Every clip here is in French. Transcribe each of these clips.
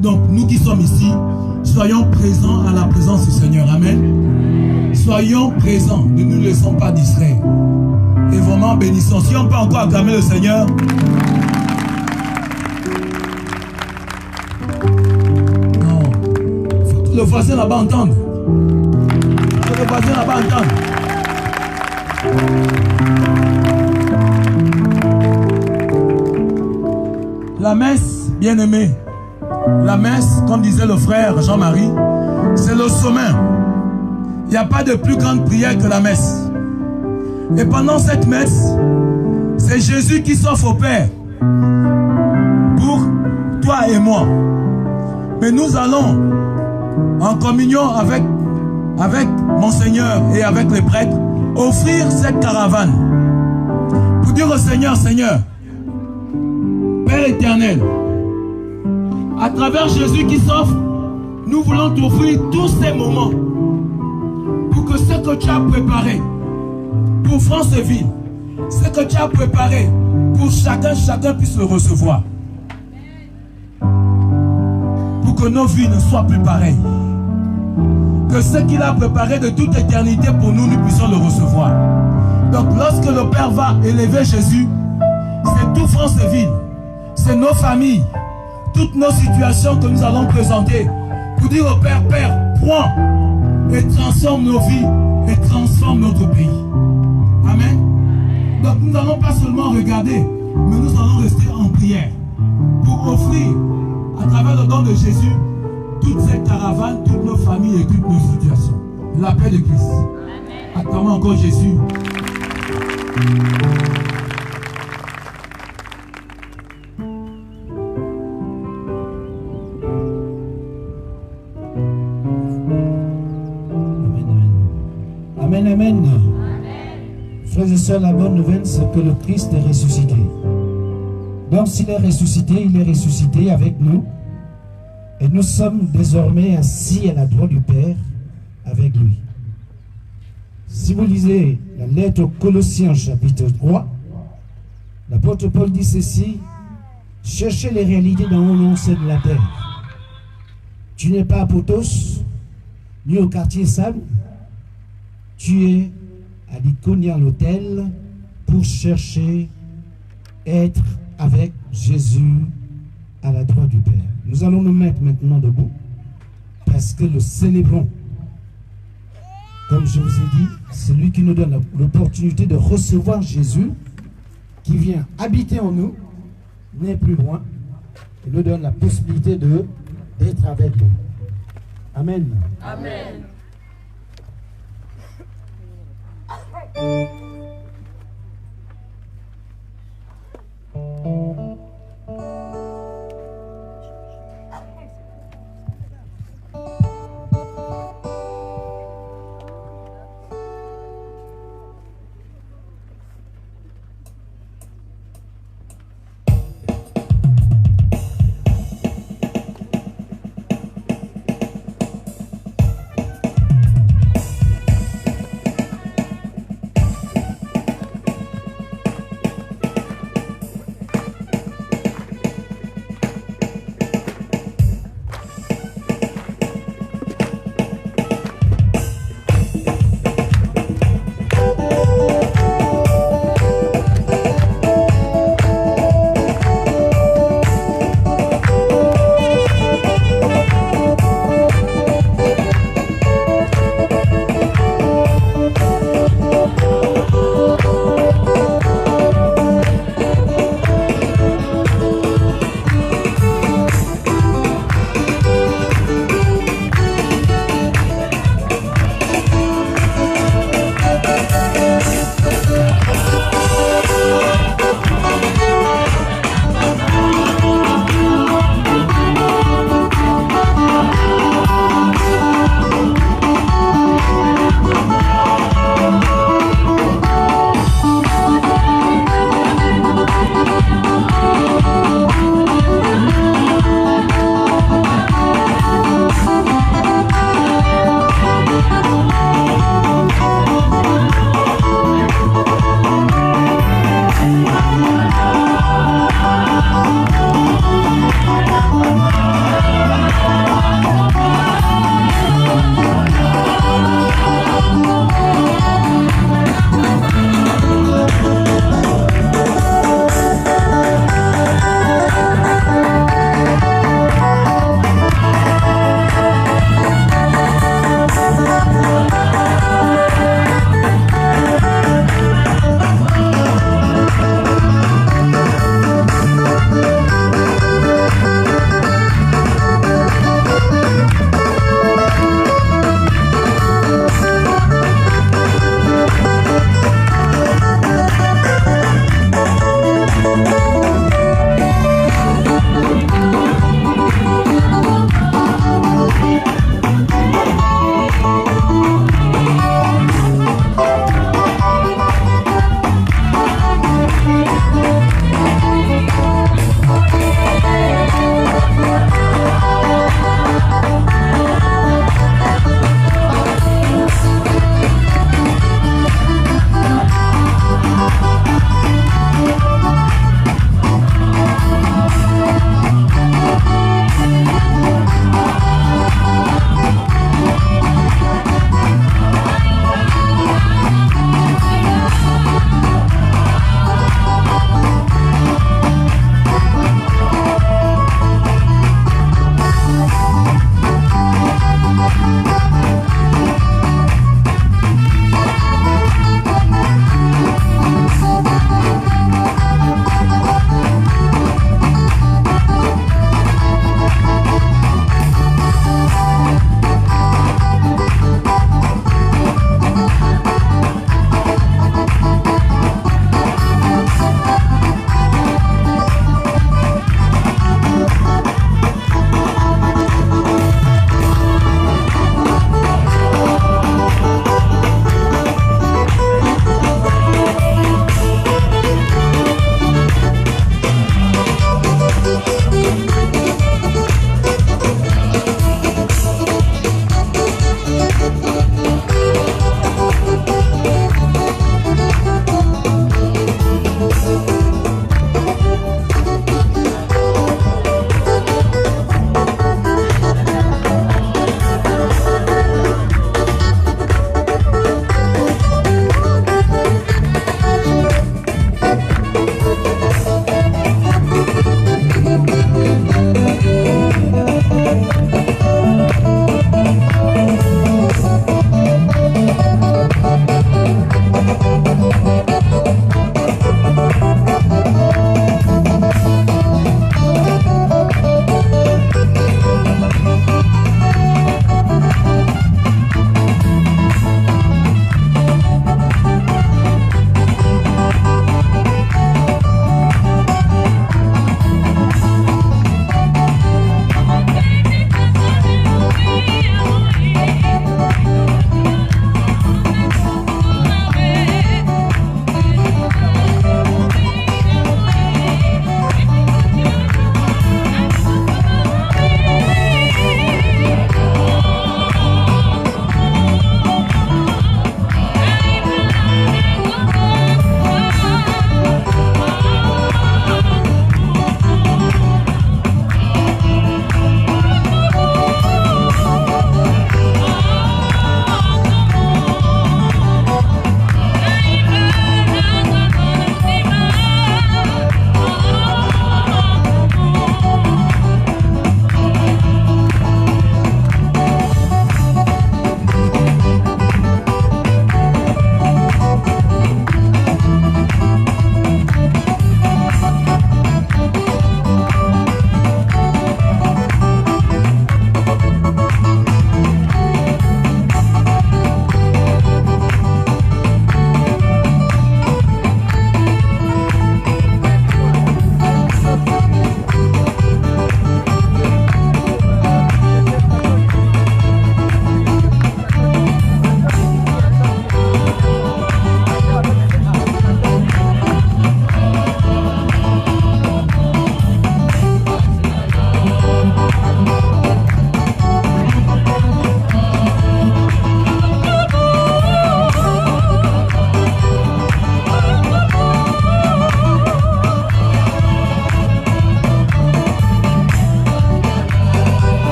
Donc, nous qui sommes ici, soyons présents à la présence du Seigneur. Amen. Soyons présents, ne nous laissons pas distraire. Et vraiment bénissons. Si on peut encore acclamer le Seigneur. Non. Il faut que le voisin là-bas entende. Il faut que le voisin là-bas entende. La messe, bien-aimé, la messe, comme disait le frère Jean-Marie, c'est le sommet. Il n'y a pas de plus grande prière que la messe. Et pendant cette messe, c'est Jésus qui s'offre au Père pour toi et moi. Mais nous allons en communion avec mon Seigneur et avec les prêtres offrir cette caravane pour dire au Seigneur, Seigneur, Père éternel, à travers Jésus qui s'offre, nous voulons t'offrir tous ces moments pour que ce que tu as préparé pour Franceville, ce que tu as préparé pour chacun puisse le recevoir. Pour que nos vies ne soient plus pareilles. Que ce qu'il a préparé de toute éternité pour nous, nous puissions le recevoir. Donc lorsque le Père va élever Jésus, c'est tout Franceville, c'est nos familles, toutes nos situations que nous allons présenter pour dire au Père, Père, prends et transforme nos vies et transforme notre pays. Amen. Donc nous n'allons pas seulement regarder, mais nous allons rester en prière pour offrir à travers le don de Jésus toute cette caravane, toutes nos familles et toutes nos situations. La paix de Christ. Acclamons encore Jésus. Amen, amen. Frères et sœurs, la bonne nouvelle, c'est que le Christ est ressuscité. Donc s'il est ressuscité avec nous. Et nous sommes désormais assis à la droite du Père avec lui. Si vous lisez la lettre aux Colossiens chapitre 3, l'apôtre Paul dit ceci: cherchez les réalités dans le monde de la terre. Tu n'es pas à Potos, ni au quartier Sable, tu es à l'Iconia l'hôtel pour chercher être avec Jésus à la droite du Père. Nous allons nous mettre maintenant debout parce que nous célébrons. Comme je vous ai dit, c'est lui qui nous donne l'opportunité de recevoir Jésus qui vient habiter en nous, n'est plus loin, et nous donne la possibilité d'être avec nous. Amen. Amen.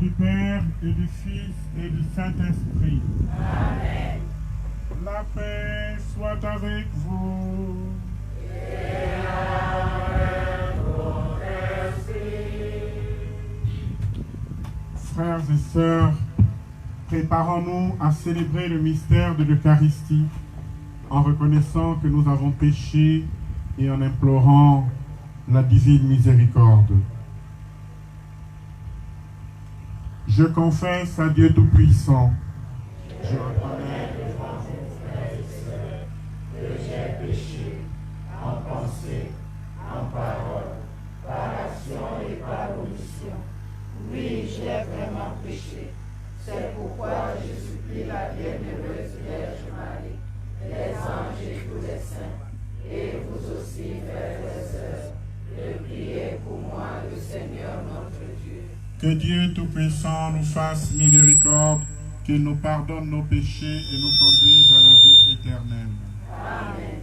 du Père et du Fils et du Saint-Esprit. Amen. La paix soit avec vous. Et avec ton esprit. Frères et sœurs, préparons-nous à célébrer le mystère de l'Eucharistie en reconnaissant que nous avons péché et en implorant la divine miséricorde. Je confesse à Dieu Tout-Puissant, je reconnais devant vous, frères et sœurs, que j'ai péché en pensée, en parole, par action et par omission. Oui, j'ai vraiment péché. C'est pourquoi je supplie la bienheureuse Vierge Marie, les anges et tous les saints, et vous aussi, frères et sœurs, de prier pour moi, le Seigneur notre Dieu. Que Dieu Tout-Puissant nous fasse miséricorde, qu'il nous pardonne nos péchés et nous conduise à la vie éternelle. Amen.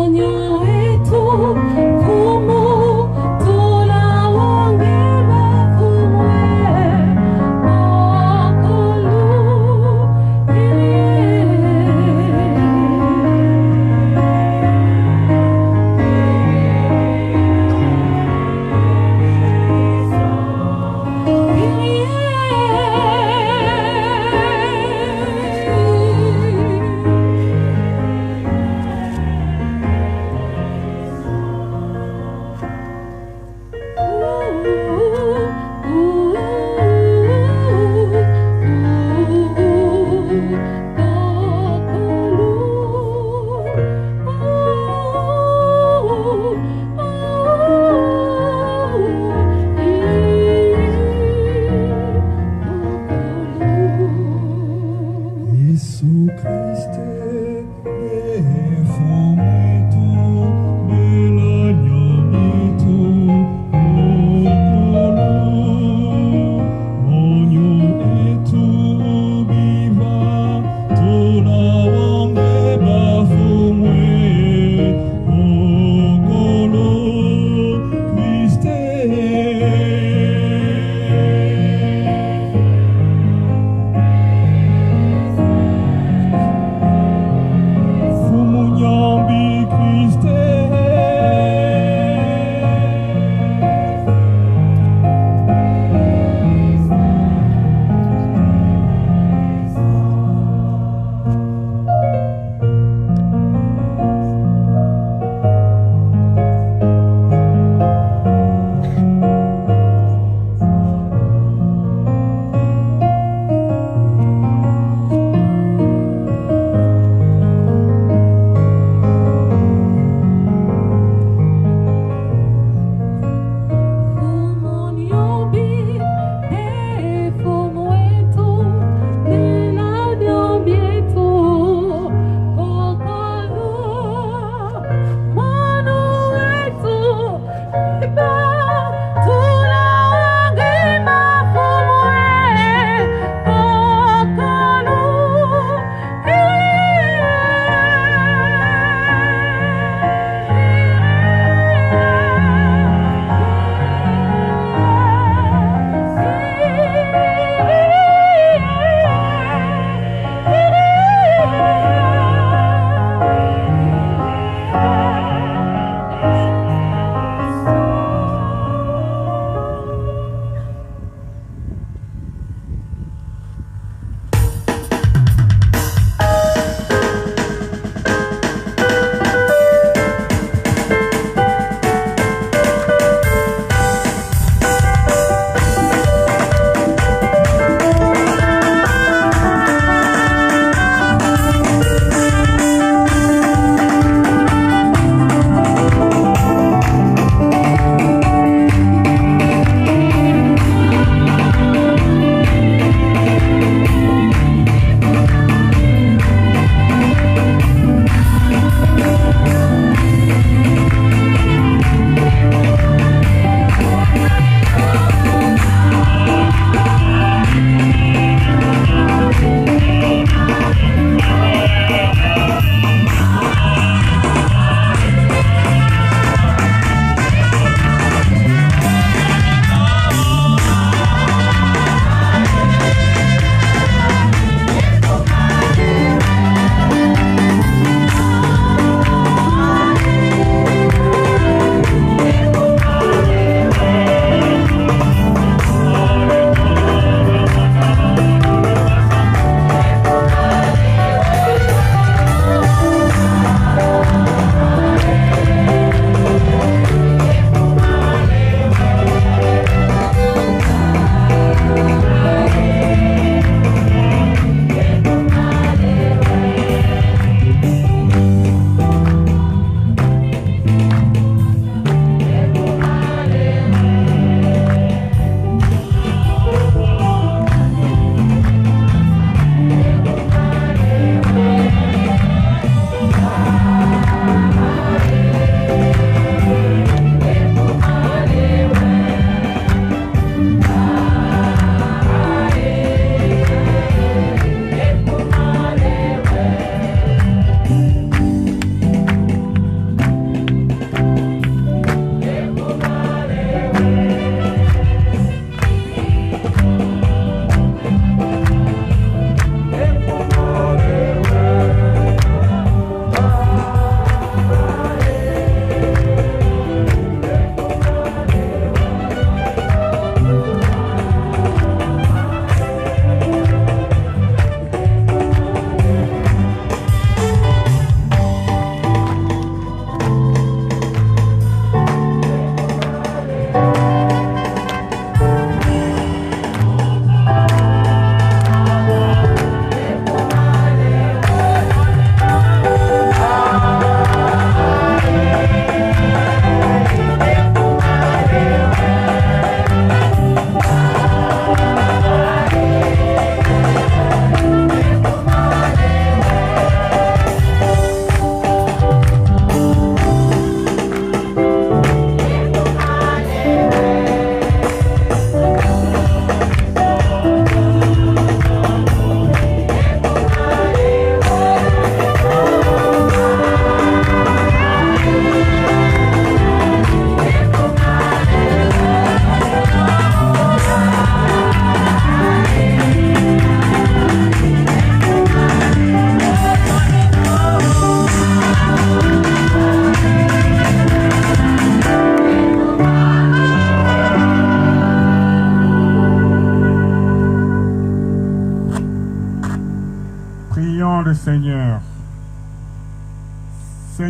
So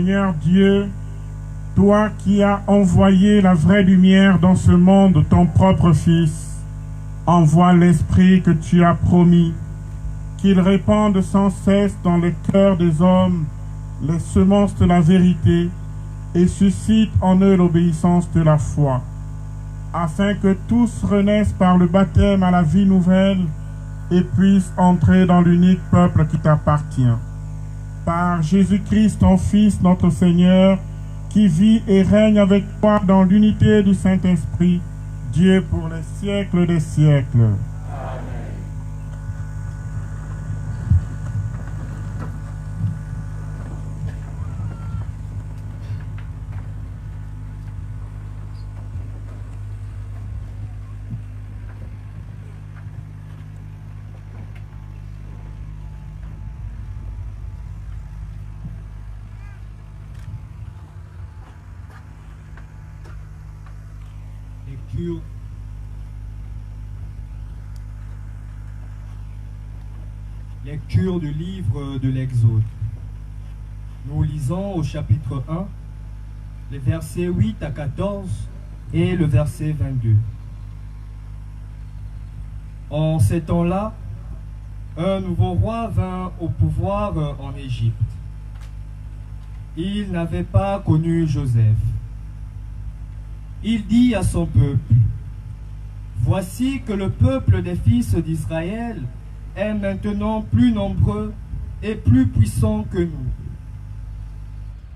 Seigneur Dieu, toi qui as envoyé la vraie lumière dans ce monde, ton propre Fils, envoie l'Esprit que tu as promis, qu'il répande sans cesse dans les cœurs des hommes les semences de la vérité et suscite en eux l'obéissance de la foi, afin que tous renaissent par le baptême à la vie nouvelle et puissent entrer dans l'unique peuple qui t'appartient. Par Jésus-Christ, ton Fils, notre Seigneur, qui vit et règne avec toi dans l'unité du Saint-Esprit, Dieu pour les siècles des siècles. Lecture du livre de l'Exode. Nous lisons au chapitre 1, les versets 8 à 14 et le verset 22. En ces temps-là, un nouveau roi vint au pouvoir en Égypte. Il n'avait pas connu Joseph. Il dit à son peuple, « Voici que le peuple des fils d'Israël est maintenant plus nombreux et plus puissant que nous.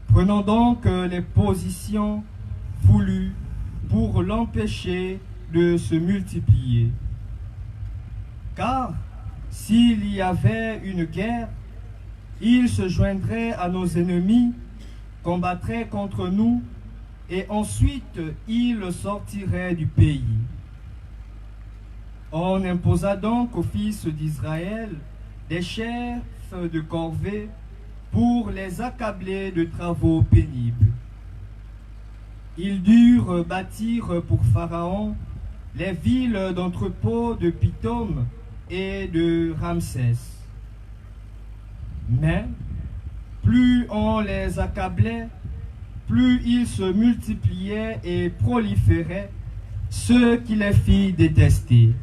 Prenons donc les positions voulues pour l'empêcher de se multiplier. Car s'il y avait une guerre, il se joindrait à nos ennemis, combattrait contre nous, et ensuite il sortirait du pays. On imposa donc aux fils d'Israël des chefs de corvée pour les accabler de travaux pénibles. Ils durent bâtir pour Pharaon les villes d'entrepôt de Pithom et de Ramsès. Mais plus on les accablait, plus ils se multipliaient et proliféraient, ce qui les fit détester.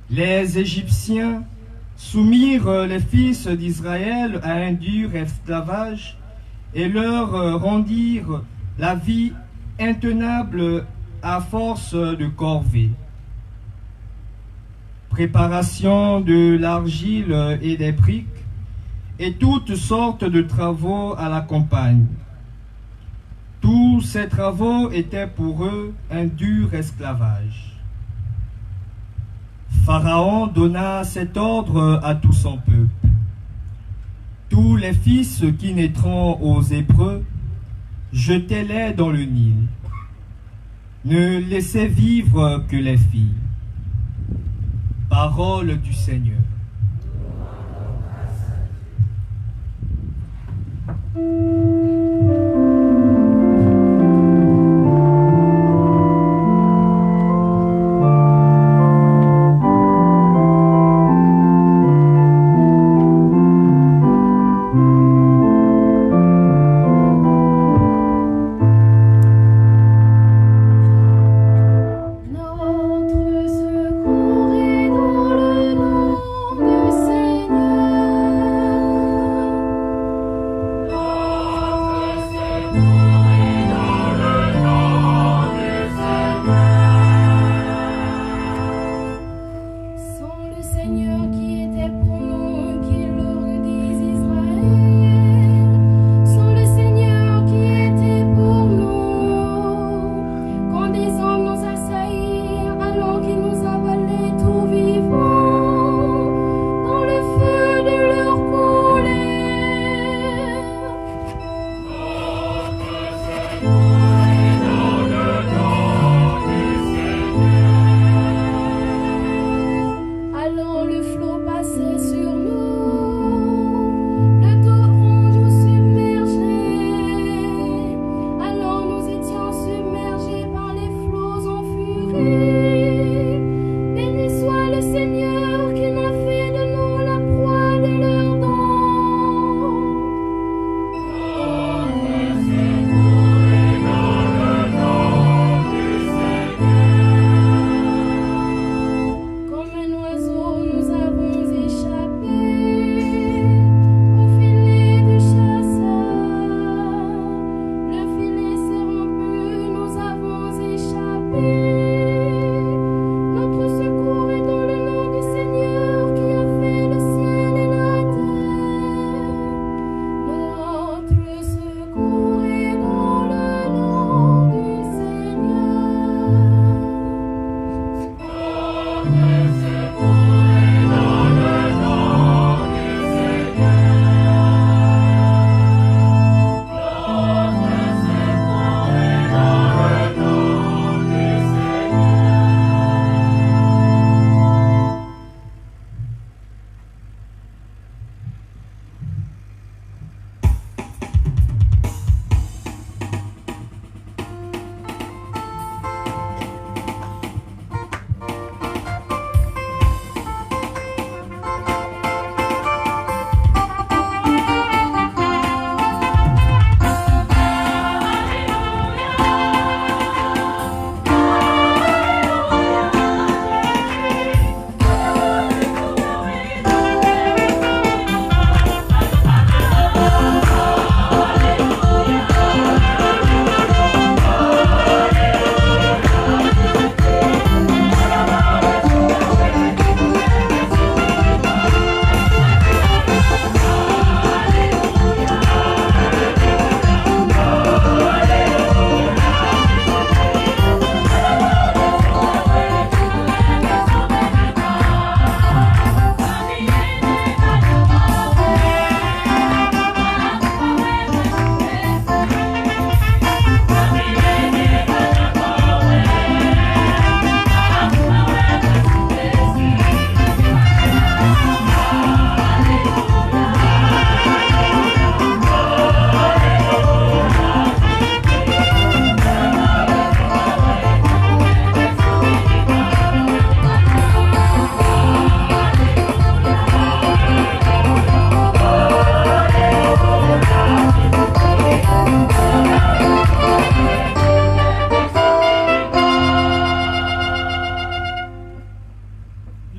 Les Égyptiens soumirent les fils d'Israël à un dur esclavage et leur rendirent la vie intenable à force de corvée. Préparation de l'argile et des briques et toutes sortes de travaux à la campagne. Tous ces travaux étaient pour eux un dur esclavage. Pharaon donna cet ordre à tout son peuple. Tous les fils qui naîtront aux Hébreux, jetez-les dans le Nil. Ne laissez vivre que les filles. Parole du Seigneur. Seigneur.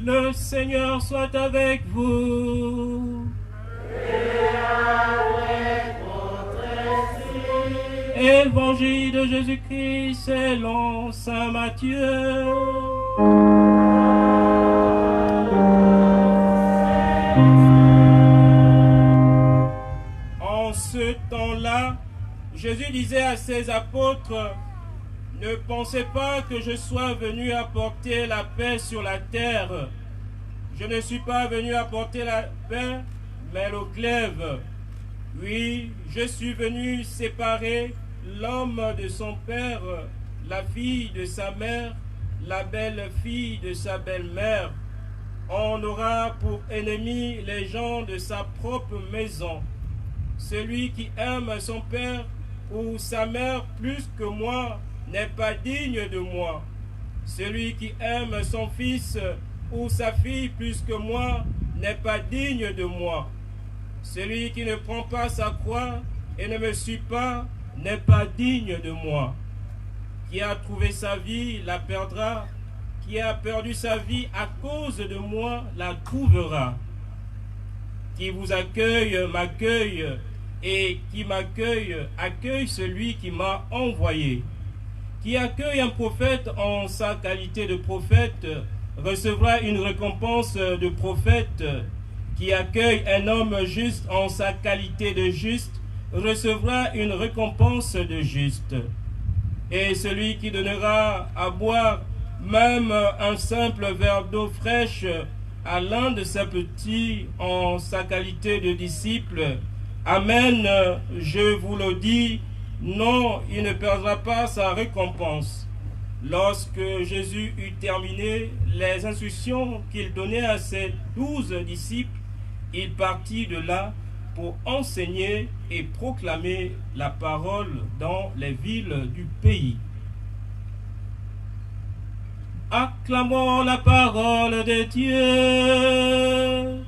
Le Seigneur soit avec vous. Et avec votre esprit. Évangile de Jésus-Christ selon saint Matthieu. En ce temps-là, Jésus disait à ses apôtres: ne pensez pas que je sois venu apporter la paix sur la terre. Je ne suis pas venu apporter la paix, mais le glaive. Oui, je suis venu séparer l'homme de son père, la fille de sa mère, la belle-fille de sa belle-mère. On aura pour ennemis les gens de sa propre maison. Celui qui aime son père ou sa mère plus que moi n'est pas digne de moi. Celui qui aime son fils ou sa fille plus que moi n'est pas digne de moi. Celui qui ne prend pas sa croix et ne me suit pas n'est pas digne de moi. Qui a trouvé sa vie la perdra. Qui a perdu sa vie à cause de moi la trouvera. Qui vous accueille m'accueille, et qui m'accueille accueille celui qui m'a envoyé. Qui accueille un prophète en sa qualité de prophète recevra une récompense de prophète. Qui accueille un homme juste en sa qualité de juste recevra une récompense de juste. Et celui qui donnera à boire même un simple verre d'eau fraîche à l'un de ses petits en sa qualité de disciple, amen, je vous le dis, non, il ne perdra pas sa récompense. Lorsque Jésus eut terminé les instructions qu'il donnait à ses 12 disciples, il partit de là pour enseigner et proclamer la parole dans les villes du pays. Acclamons la parole de Dieu.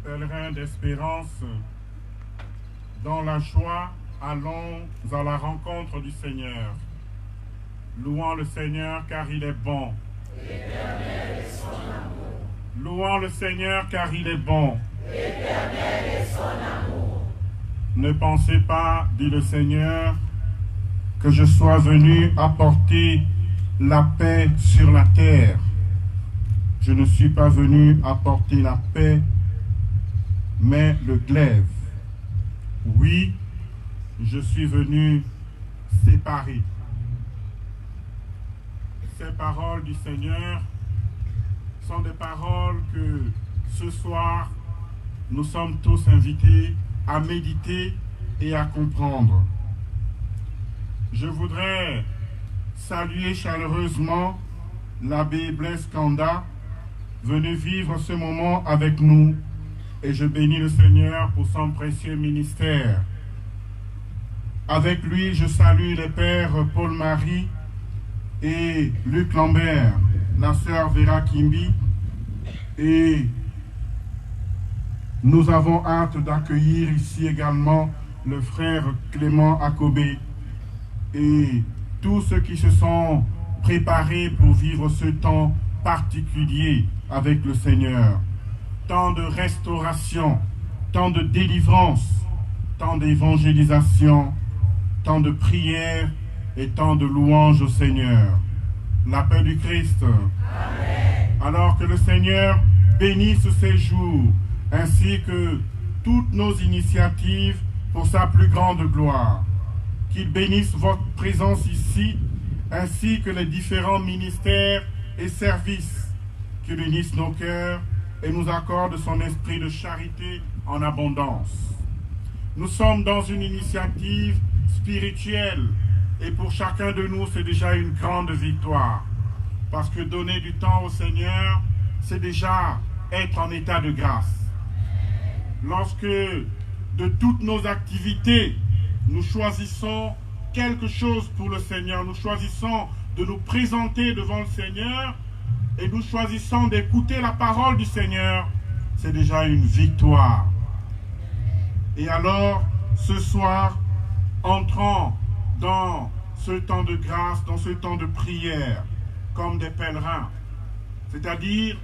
Pèlerins d'espérance, dans la joie, allons à la rencontre du Seigneur. Louons le Seigneur car il est bon. L'Éternel est son amour. Louons le Seigneur car il est bon. L'Éternel est son amour. Ne pensez pas, dit le Seigneur, que je sois venu apporter la paix sur la terre. Je ne suis pas venu apporter la paix, mais le glaive. Oui, je suis venu séparer. Ces paroles du Seigneur sont des paroles que ce soir, nous sommes tous invités à méditer et à comprendre. Je voudrais saluer chaleureusement l'abbé Blaise Kanda, venu vivre ce moment avec nous, et je bénis le Seigneur pour son précieux ministère. Avec lui, je salue les pères Paul-Marie et Luc Lambert, la sœur Vera Kimbi, et nous avons hâte d'accueillir ici également le frère Clément Akobé et tous ceux qui se sont préparés pour vivre ce temps particulier avec le Seigneur. Temps de restauration, temps de délivrance, temps d'évangélisation, temps de prière et temps de louange au Seigneur. La paix du Christ. Amen. Alors que le Seigneur bénisse ces jours, ainsi que toutes nos initiatives pour sa plus grande gloire. Qu'il bénisse votre présence ici, ainsi que les différents ministères et services, qu'il unisse nos cœurs et nous accorde son esprit de charité en abondance. Nous sommes dans une initiative spirituelle et pour chacun de nous, c'est déjà une grande victoire. Parce que donner du temps au Seigneur, c'est déjà être en état de grâce. Lorsque de toutes nos activités, nous choisissons quelque chose pour le Seigneur, nous choisissons de nous présenter devant le Seigneur et nous choisissons d'écouter la parole du Seigneur, c'est déjà une victoire. Et alors, ce soir, entrons dans ce temps de grâce, dans ce temps de prière, comme des pèlerins, c'est-à-dire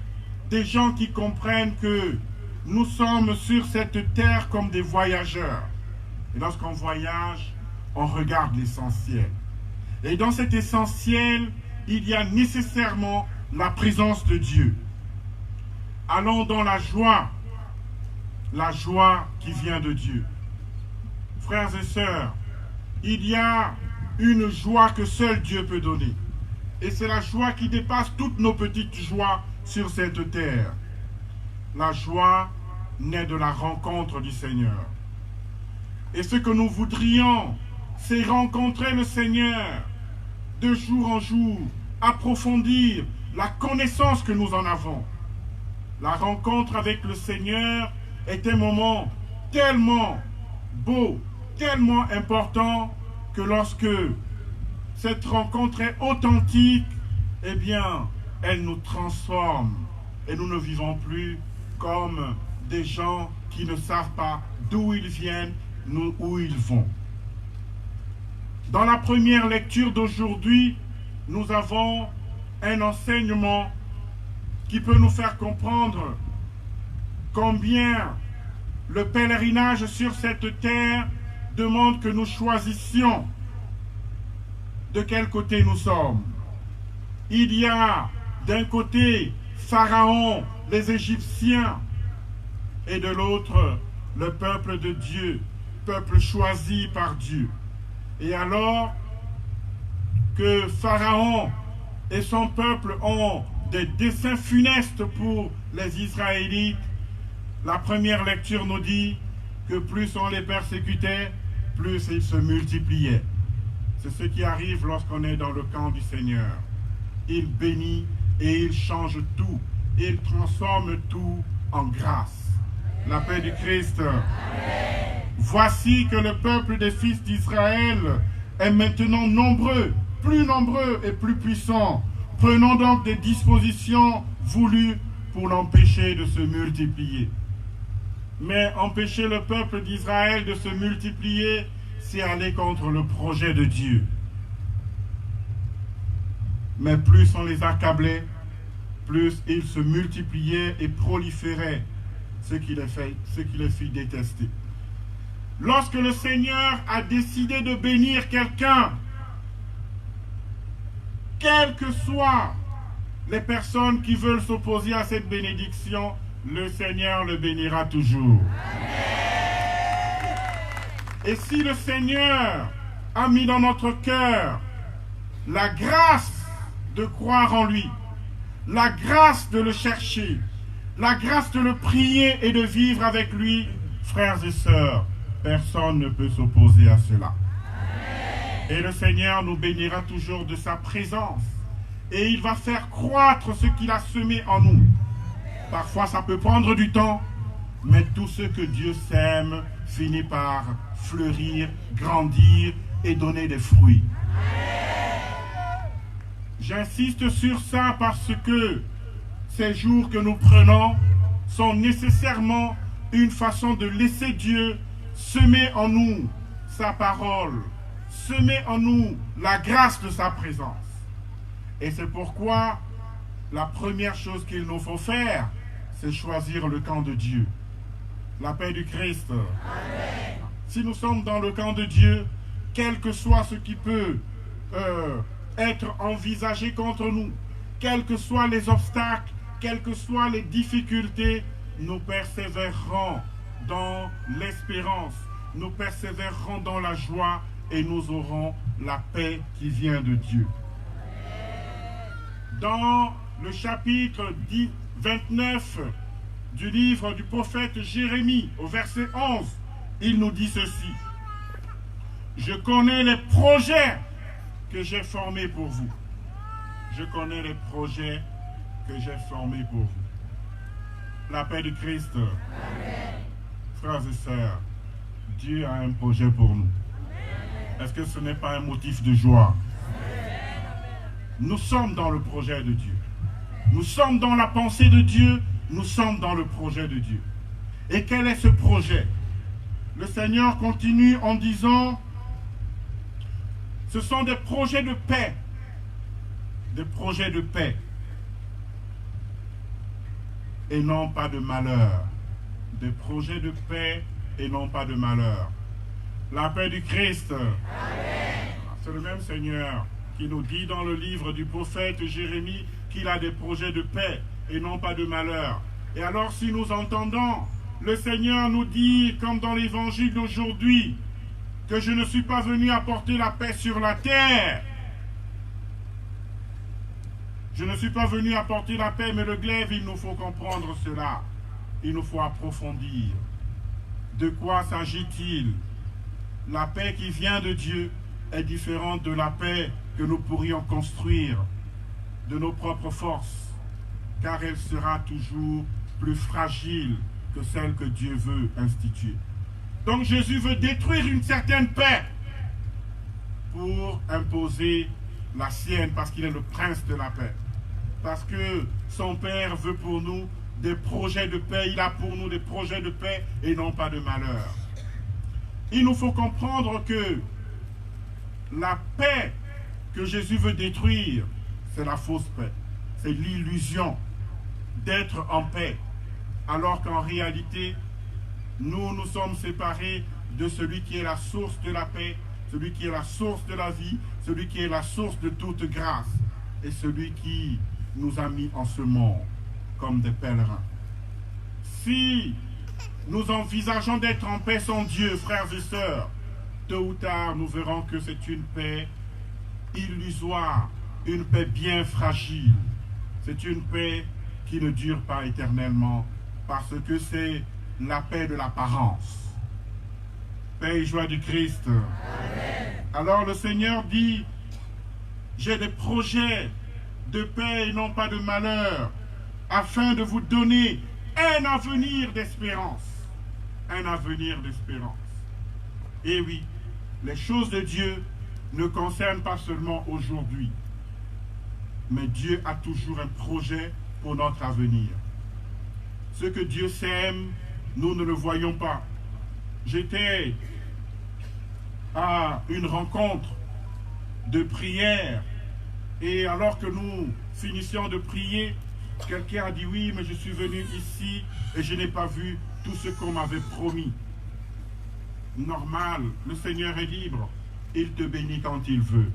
des gens qui comprennent que nous sommes sur cette terre comme des voyageurs. Et lorsqu'on voyage, on regarde l'essentiel. Et dans cet essentiel, il y a nécessairement la présence de Dieu. Allons dans la joie qui vient de Dieu. Frères et sœurs, il y a une joie que seul Dieu peut donner. Et c'est la joie qui dépasse toutes nos petites joies sur cette terre. La joie naît de la rencontre du Seigneur. Et ce que nous voudrions, c'est rencontrer le Seigneur de jour en jour, approfondir la connaissance que nous en avons. La rencontre avec le Seigneur est un moment tellement beau, tellement important, que lorsque cette rencontre est authentique, eh bien, elle nous transforme. Et nous ne vivons plus comme des gens qui ne savent pas d'où ils viennent, où ils vont. Dans la première lecture d'aujourd'hui, nous avons un enseignement qui peut nous faire comprendre combien le pèlerinage sur cette terre demande que nous choisissions de quel côté nous sommes. Il y a d'un côté Pharaon, les Égyptiens, et de l'autre le peuple de Dieu, peuple choisi par Dieu. Et alors que Pharaon et son peuple ont des desseins funestes pour les Israélites, la première lecture nous dit que plus on les persécutait, plus ils se multipliaient. C'est ce qui arrive lorsqu'on est dans le camp du Seigneur. Il bénit et il change tout. Il transforme tout en grâce. La paix du Christ. Amen. Voici que le peuple des fils d'Israël est maintenant nombreux, plus nombreux et plus puissant. Prenons donc des dispositions voulues pour l'empêcher de se multiplier. Mais empêcher le peuple d'Israël de se multiplier, c'est aller contre le projet de Dieu. Mais plus on les accablait, plus ils se multipliaient et proliféraient, ce qui les fit détester. Lorsque le Seigneur a décidé de bénir quelqu'un, quelles que soient les personnes qui veulent s'opposer à cette bénédiction, le Seigneur le bénira toujours. Et si le Seigneur a mis dans notre cœur la grâce de croire en lui, la grâce de le chercher, la grâce de le prier et de vivre avec lui, frères et sœurs, personne ne peut s'opposer à cela. Et le Seigneur nous bénira toujours de sa présence. Et il va faire croître ce qu'il a semé en nous. Parfois ça peut prendre du temps, mais tout ce que Dieu sème finit par fleurir, grandir et donner des fruits. J'insiste sur ça parce que ces jours que nous prenons sont nécessairement une façon de laisser Dieu semer en nous sa parole, semer en nous la grâce de sa présence. Et c'est pourquoi la première chose qu'il nous faut faire, c'est choisir le camp de Dieu. La paix du Christ. Amen. Si nous sommes dans le camp de Dieu, quel que soit ce qui peut être envisagé contre nous, quels que soient les obstacles, quelles que soient les difficultés, nous persévérerons dans l'espérance, nous persévérerons dans la joie et nous aurons la paix qui vient de Dieu. Dans le chapitre 29 du livre du prophète Jérémie, au verset 11, il nous dit ceci: je connais les projets que j'ai formés pour vous. Je connais les projets que j'ai formés pour vous. La paix de Christ. Amen. Frères et sœurs, Dieu a un projet pour nous. Est-ce que ce n'est pas un motif de joie? Nous sommes dans le projet de Dieu. Nous sommes dans la pensée de Dieu. Nous sommes dans le projet de Dieu. Et quel est ce projet? Le Seigneur continue en disant, ce sont des projets de paix. Des projets de paix. Et non pas de malheur. Des projets de paix et non pas de malheur. La paix du Christ. Amen. C'est le même Seigneur qui nous dit dans le livre du prophète Jérémie qu'il a des projets de paix et non pas de malheur. Et alors si nous entendons le Seigneur nous dire, comme dans l'évangile d'aujourd'hui, que je ne suis pas venu apporter la paix sur la terre. Je ne suis pas venu apporter la paix, mais le glaive, il nous faut comprendre cela. Il nous faut approfondir. De quoi s'agit-il? La paix qui vient de Dieu est différente de la paix que nous pourrions construire de nos propres forces, car elle sera toujours plus fragile que celle que Dieu veut instituer. Donc Jésus veut détruire une certaine paix pour imposer la sienne, parce qu'il est le prince de la paix. Parce que son Père veut pour nous des projets de paix, il a pour nous des projets de paix et non pas de malheur. Il nous faut comprendre que la paix que Jésus veut détruire, c'est la fausse paix. C'est l'illusion d'être en paix. Alors qu'en réalité, nous sommes séparés de celui qui est la source de la paix, celui qui est la source de la vie, celui qui est la source de toute grâce, et celui qui nous a mis en ce monde comme des pèlerins. Si nous envisageons d'être en paix sans Dieu, frères et sœurs, tôt ou tard, nous verrons que c'est une paix illusoire, une paix bien fragile. C'est une paix qui ne dure pas éternellement, parce que c'est la paix de l'apparence. Paix et joie du Christ. Amen. Alors le Seigneur dit, j'ai des projets de paix et non pas de malheur, afin de vous donner un avenir d'espérance. Un avenir d'espérance. Et oui, les choses de Dieu ne concernent pas seulement aujourd'hui, mais Dieu a toujours un projet pour notre avenir. Ce que Dieu sème nous ne le voyons pas. J'étais à une rencontre de prière et alors que nous finissions de prier, quelqu'un a dit oui, mais je suis venu ici et je n'ai pas vu tout ce qu'on m'avait promis. Normal, le Seigneur est libre. Il te bénit quand il veut.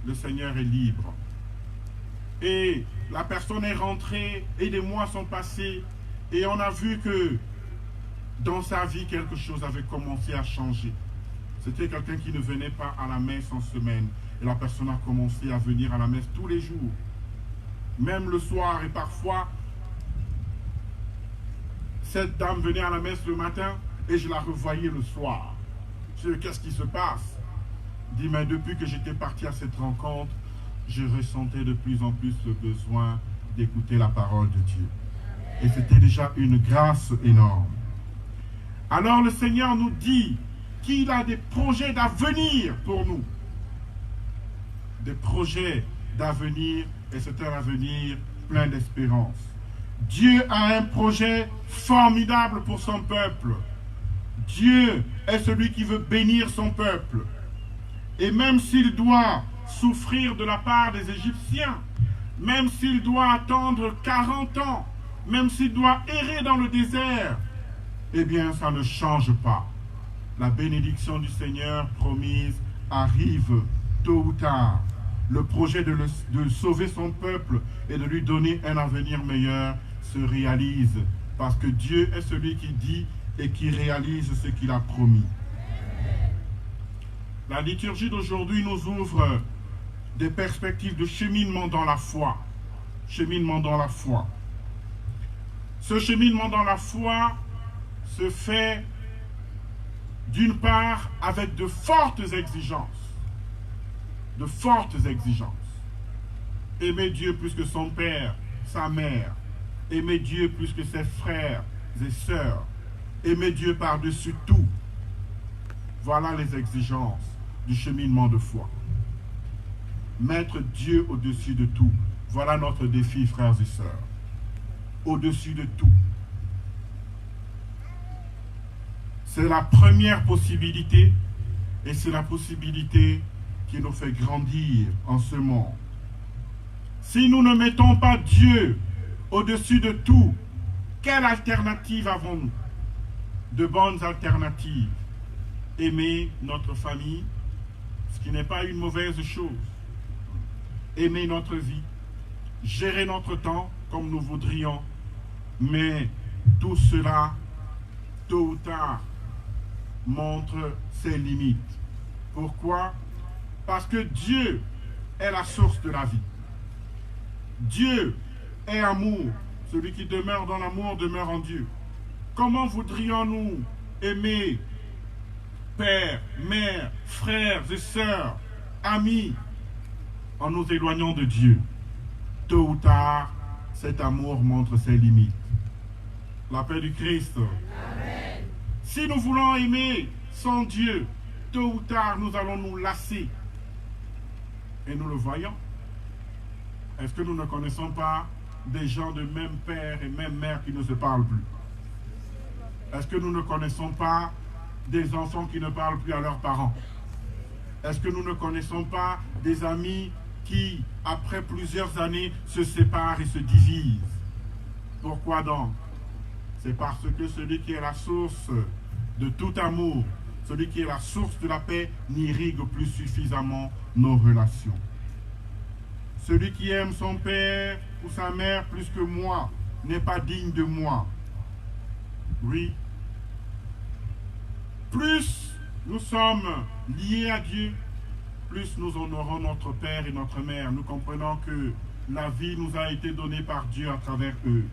Le Seigneur est libre. Et la personne est rentrée et des mois sont passés et on a vu que dans sa vie, quelque chose avait commencé à changer. C'était quelqu'un qui ne venait pas à la messe en semaine. Et la personne a commencé à venir à la messe tous les jours. Même le soir. Et parfois, cette dame venait à la messe le matin et je la revoyais le soir. Je dis, qu'est-ce qui se passe? Je dis, mais depuis que j'étais parti à cette rencontre, je ressentais de plus en plus le besoin d'écouter la parole de Dieu. Et c'était déjà une grâce énorme. Alors le Seigneur nous dit qu'il a des projets d'avenir pour nous. Des projets d'avenir, et c'est un avenir plein d'espérance. Dieu a un projet formidable pour son peuple. Dieu est celui qui veut bénir son peuple. Et même s'il doit souffrir de la part des Égyptiens, même s'il doit attendre 40 ans, même s'il doit errer dans le désert, eh bien ça ne change pas. La bénédiction du Seigneur promise arrive tôt ou tard. Le projet de sauver son peuple et de lui donner un avenir meilleur se réalise. Parce que Dieu est celui qui dit et qui réalise ce qu'il a promis. La liturgie d'aujourd'hui nous ouvre des perspectives de cheminement dans la foi. Cheminement dans la foi. Ce cheminement dans la foi se fait d'une part avec de fortes exigences. De fortes exigences. Aimer Dieu plus que son père, sa mère. Aimer Dieu plus que ses frères et sœurs. Aimer Dieu par-dessus tout. Voilà les exigences du cheminement de foi. Mettre Dieu au-dessus de tout. Voilà notre défi, frères et sœurs. Au-dessus de tout. C'est la première possibilité et c'est la possibilité qui nous fait grandir en ce monde. Si nous ne mettons pas Dieu au-dessus de tout, quelle alternative avons-nous? De bonnes alternatives. Aimer notre famille, ce qui n'est pas une mauvaise chose. Aimer notre vie, gérer notre temps comme nous voudrions, mais tout cela, tôt ou tard, montre ses limites. Pourquoi? Parce que Dieu est la source de la vie. Dieu est amour. Celui qui demeure dans l'amour demeure en Dieu. Comment voudrions-nous aimer père, mère, frères et sœurs, amis, en nous éloignant de Dieu? Tôt ou tard, cet amour montre ses limites. La paix du Christ. Amen. Si nous voulons aimer sans Dieu, tôt ou tard, nous allons nous lasser. Et nous le voyons. Est-ce que nous ne connaissons pas des gens de même père et même mère qui ne se parlent plus? Est-ce que nous ne connaissons pas des enfants qui ne parlent plus à leurs parents? Est-ce que nous ne connaissons pas des amis qui, après plusieurs années, se séparent et se divisent? Pourquoi donc? C'est parce que celui qui est la source de tout amour, celui qui est la source de la paix, n'irrigue plus suffisamment nos relations. Celui qui aime son père ou sa mère plus que moi n'est pas digne de moi. Oui. Plus nous sommes liés à Dieu, plus nous honorons notre père et notre mère. Nous comprenons que la vie nous a été donnée par Dieu à travers eux.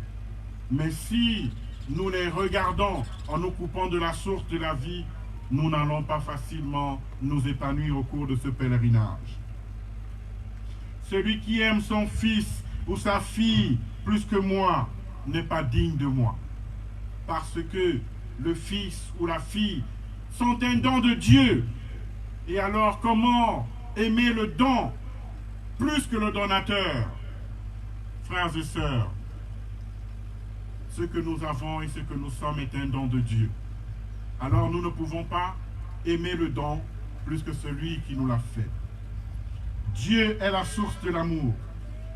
Mais si nous les regardons en nous coupant de la source de la vie, nous n'allons pas facilement nous épanouir au cours de ce pèlerinage. Celui qui aime son fils ou sa fille plus que moi n'est pas digne de moi. Parce que le fils ou la fille sont un don de Dieu. Et alors comment aimer le don plus que le donateur? Frères et sœurs, ce que nous avons et ce que nous sommes est un don de Dieu. Alors nous ne pouvons pas aimer le don plus que celui qui nous l'a fait. Dieu est la source de l'amour.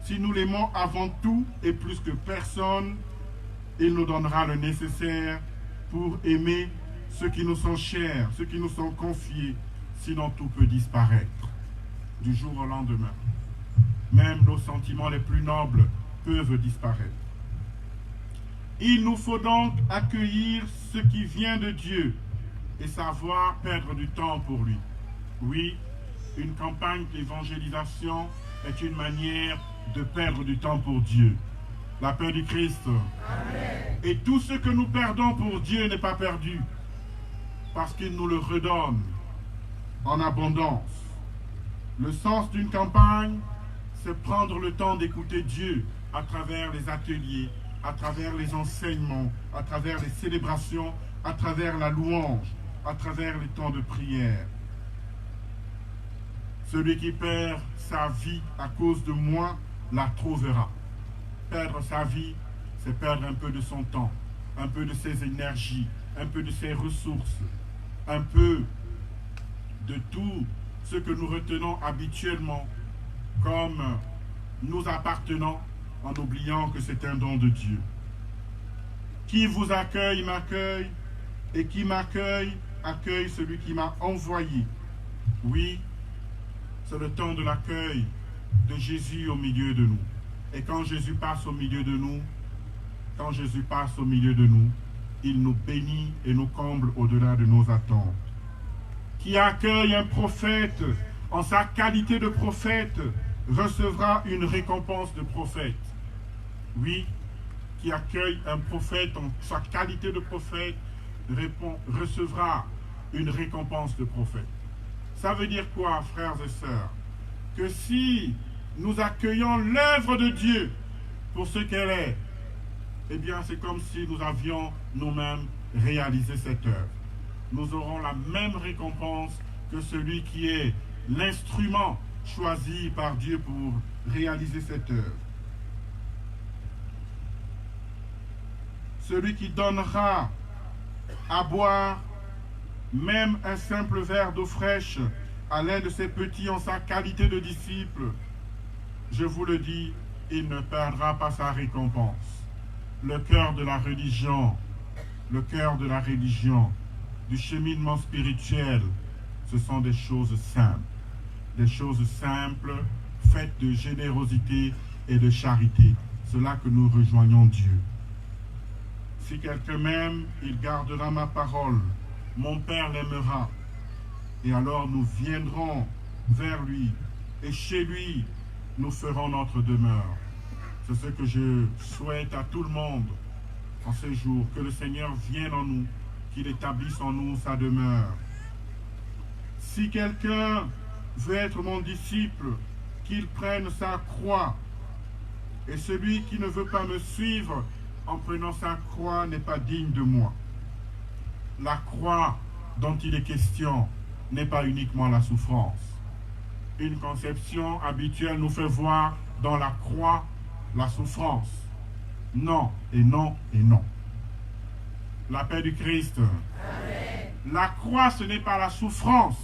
Si nous l'aimons avant tout et plus que personne, il nous donnera le nécessaire pour aimer ceux qui nous sont chers, ceux qui nous sont confiés, sinon tout peut disparaître du jour au lendemain. Même nos sentiments les plus nobles peuvent disparaître. Il nous faut donc accueillir ce qui vient de Dieu et savoir perdre du temps pour lui. Oui, une campagne d'évangélisation est une manière de perdre du temps pour Dieu. La paix du Christ. Amen. Et tout ce que nous perdons pour Dieu n'est pas perdu, parce qu'il nous le redonne en abondance. Le sens d'une campagne, c'est prendre le temps d'écouter Dieu à travers les ateliers, à travers les enseignements, à travers les célébrations, à travers la louange, à travers les temps de prière. Celui qui perd sa vie à cause de moi la trouvera. Perdre sa vie, c'est perdre un peu de son temps, un peu de ses énergies, un peu de ses ressources, un peu de tout ce que nous retenons habituellement comme nous appartenant, en oubliant que c'est un don de Dieu. Qui vous accueille m'accueille, et qui m'accueille accueille celui qui m'a envoyé. Oui, c'est le temps de l'accueil de Jésus au milieu de nous. Et quand Jésus passe au milieu de nous, il nous bénit et nous comble au-delà de nos attentes. Qui accueille un prophète en sa qualité de prophète recevra une récompense de prophète. Oui, qui accueille un prophète en sa qualité de prophète recevra une récompense de prophète. Ça veut dire quoi, frères et sœurs? Que si nous accueillons l'œuvre de Dieu pour ce qu'elle est, eh bien c'est comme si nous avions nous-mêmes réalisé cette œuvre. Nous aurons la même récompense que celui qui est l'instrument choisi par Dieu pour réaliser cette œuvre. Celui qui donnera à boire même un simple verre d'eau fraîche à l'un de ses petits en sa qualité de disciple, je vous le dis, il ne perdra pas sa récompense. Le cœur de la religion, du cheminement spirituel, ce sont des choses simples, faites de générosité et de charité. C'est là que nous rejoignons Dieu. Si quelqu'un m'aime, il gardera ma parole. Mon Père l'aimera. Et alors nous viendrons vers lui. Et chez lui, nous ferons notre demeure. C'est ce que je souhaite à tout le monde en ces jours. Que le Seigneur vienne en nous, qu'il établisse en nous sa demeure. Si quelqu'un veut être mon disciple, qu'il prenne sa croix. Et celui qui ne veut pas me suivre en prenant sa croix n'est pas digne de moi. La croix dont il est question n'est pas uniquement la souffrance. Une conception habituelle nous fait voir dans la croix la souffrance. Non, et non, et non. La paix du Christ. Amen. La croix, ce n'est pas la souffrance.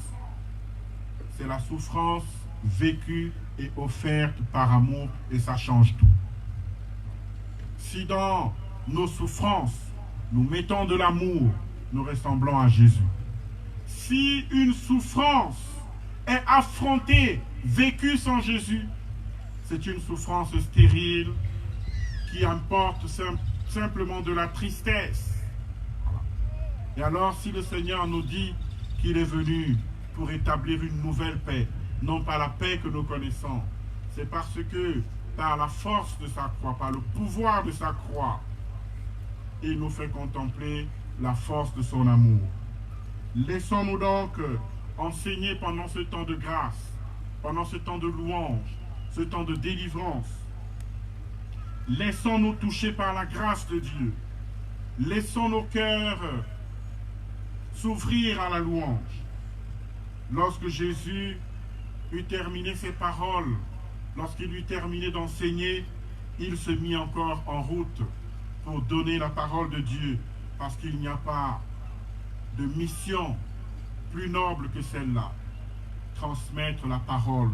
C'est la souffrance vécue et offerte par amour, et ça change tout. Si dans nos souffrances, nous mettons de l'amour, nous ressemblons à Jésus. Si une souffrance est affrontée, vécue sans Jésus, c'est une souffrance stérile qui apporte simplement de la tristesse. Et alors, si le Seigneur nous dit qu'il est venu pour établir une nouvelle paix, non pas la paix que nous connaissons, c'est parce que par la force de sa croix, par le pouvoir de sa croix, il nous fait contempler la force de son amour. Laissons-nous donc enseigner pendant ce temps de grâce, pendant ce temps de louange, ce temps de délivrance. Laissons-nous toucher par la grâce de Dieu. Laissons nos cœurs s'ouvrir à la louange. Lorsque Jésus eut terminé ses paroles, lorsqu'il eut terminé d'enseigner, il se mit encore en route. pour donner la parole de Dieu, parce qu'il n'y a pas de mission plus noble que celle-là, transmettre la parole,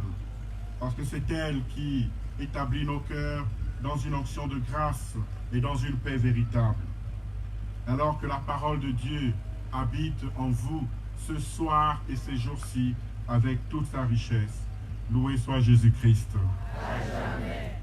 parce que c'est elle qui établit nos cœurs dans une onction de grâce et dans une paix véritable. Alors que la parole de Dieu habite en vous ce soir et ces jours-ci avec toute sa richesse. Loué soit Jésus-Christ. À jamais.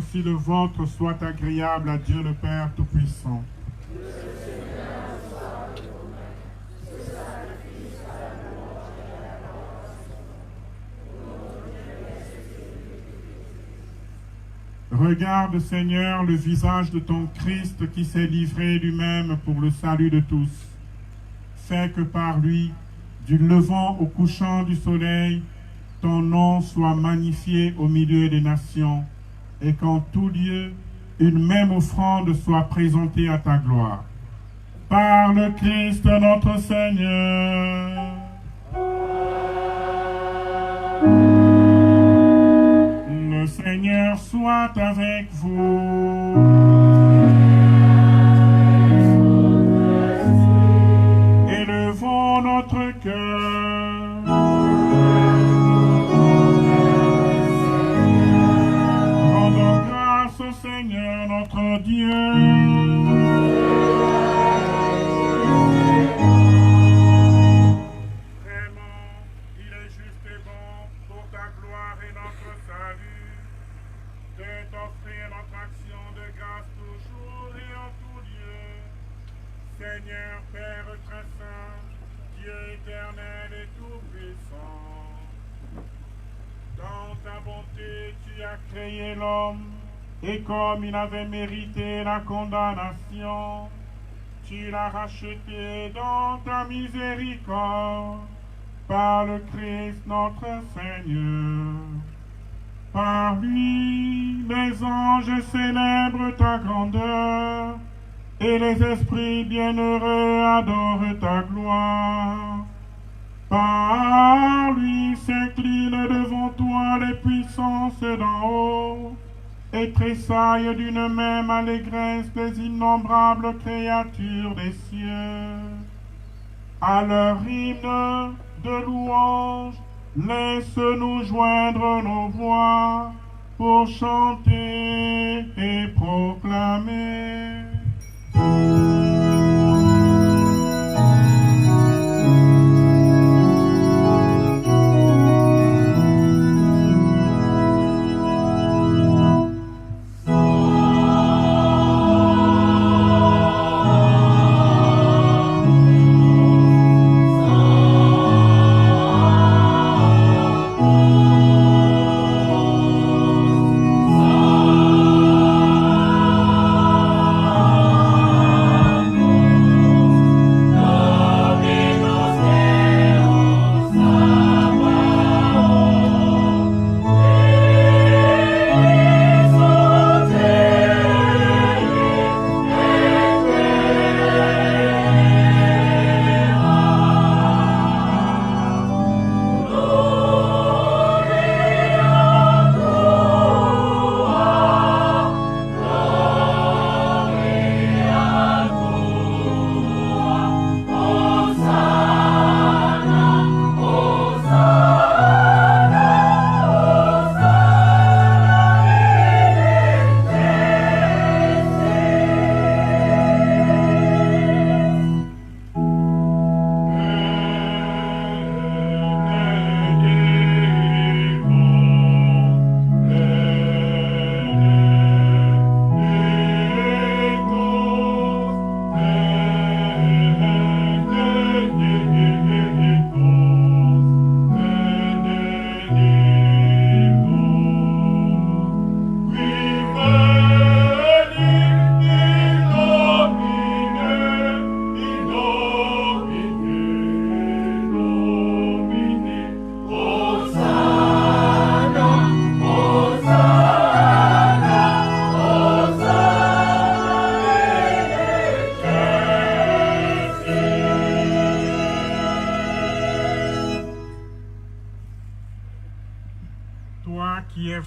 aussi le vôtre soit agréable à Dieu le Père Tout-Puissant. Regarde, Seigneur, le visage de ton Christ qui s'est livré lui-même pour le salut de tous. Fais que par lui, du levant au couchant du soleil, ton nom soit magnifié au milieu des nations, et qu'en tout lieu, une même offrande soit présentée à ta gloire. Par le Christ notre Seigneur. Le Seigneur soit avec vous. Élevons notre cœur. Rendons grâce au Seigneur notre Dieu. Seigneur, Père très saint, Dieu éternel et tout-puissant, dans ta bonté, tu as créé l'homme, et comme il avait mérité la condamnation, tu l'as racheté dans ta miséricorde, par le Christ notre Seigneur. Par lui, les anges célèbrent ta grandeur, et les esprits bienheureux adorent ta gloire. Par lui s'inclinent devant toi les puissances d'en haut, et tressaillent d'une même allégresse les innombrables créatures des cieux. À leur hymne de louange, laisse-nous joindre nos voix pour chanter et proclamer.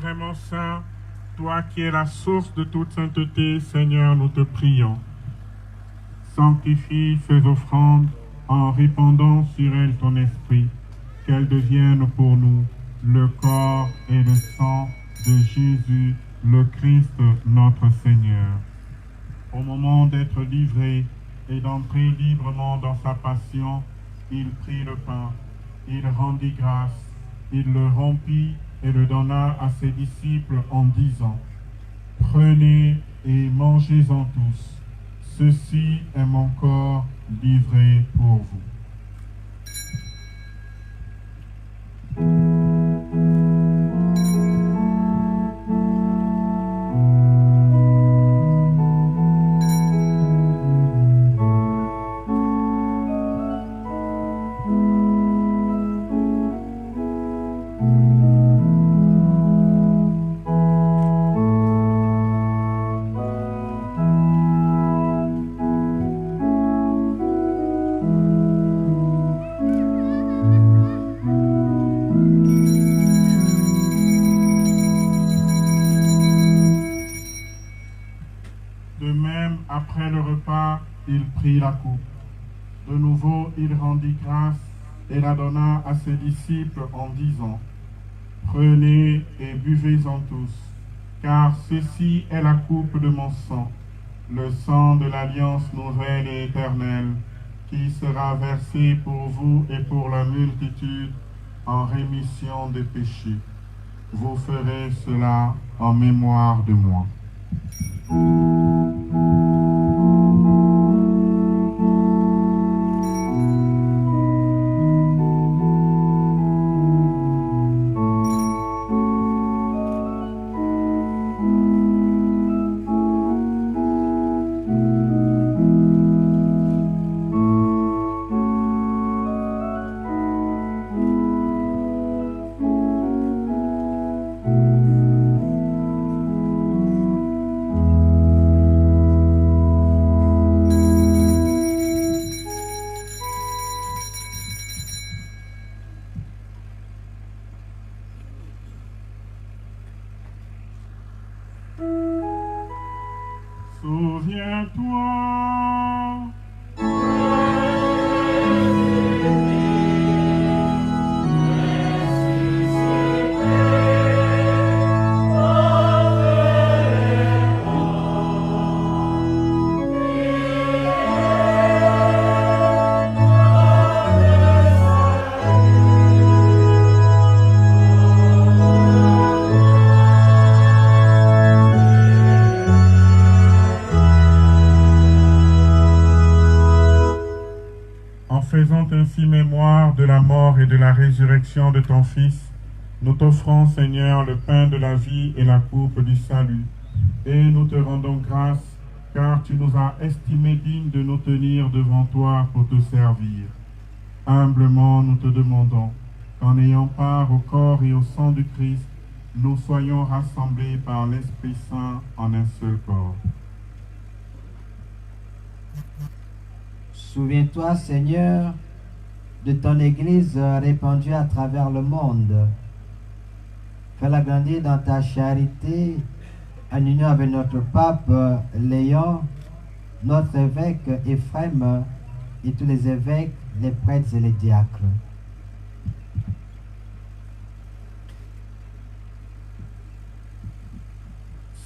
Vraiment saint, toi qui es la source de toute sainteté, Seigneur, nous te prions. Sanctifie ces offrandes en répandant sur elles ton esprit, qu'elles deviennent pour nous le corps et le sang de Jésus, le Christ, notre Seigneur. Au moment d'être livré et d'entrer librement dans sa passion, il prit le pain, il rendit grâce, il le rompit et le donna à ses disciples en disant: Prenez et mangez-en tous. Ceci est mon corps livré pour vous. Il prit la coupe. De nouveau, il rendit grâce et la donna à ses disciples en disant, « Prenez et buvez-en tous, car ceci est la coupe de mon sang, le sang de l'alliance nouvelle et éternelle, qui sera versé pour vous et pour la multitude en rémission des péchés. Vous ferez cela en mémoire de moi. » Souviens-toi. Faisant ainsi mémoire de la mort et de la résurrection de ton Fils, nous t'offrons, Seigneur, le pain de la vie et la coupe du salut. Et nous te rendons grâce, car tu nous as estimés dignes de nous tenir devant toi pour te servir. Humblement, nous te demandons qu'en ayant part au corps et au sang du Christ, nous soyons rassemblés par l'Esprit Saint en un seul corps. Souviens-toi, Seigneur, de ton Église répandue à travers le monde. Fais-la grandir dans ta charité, en union avec notre pape Léon, notre évêque Éphrem et tous les évêques, les prêtres et les diacres.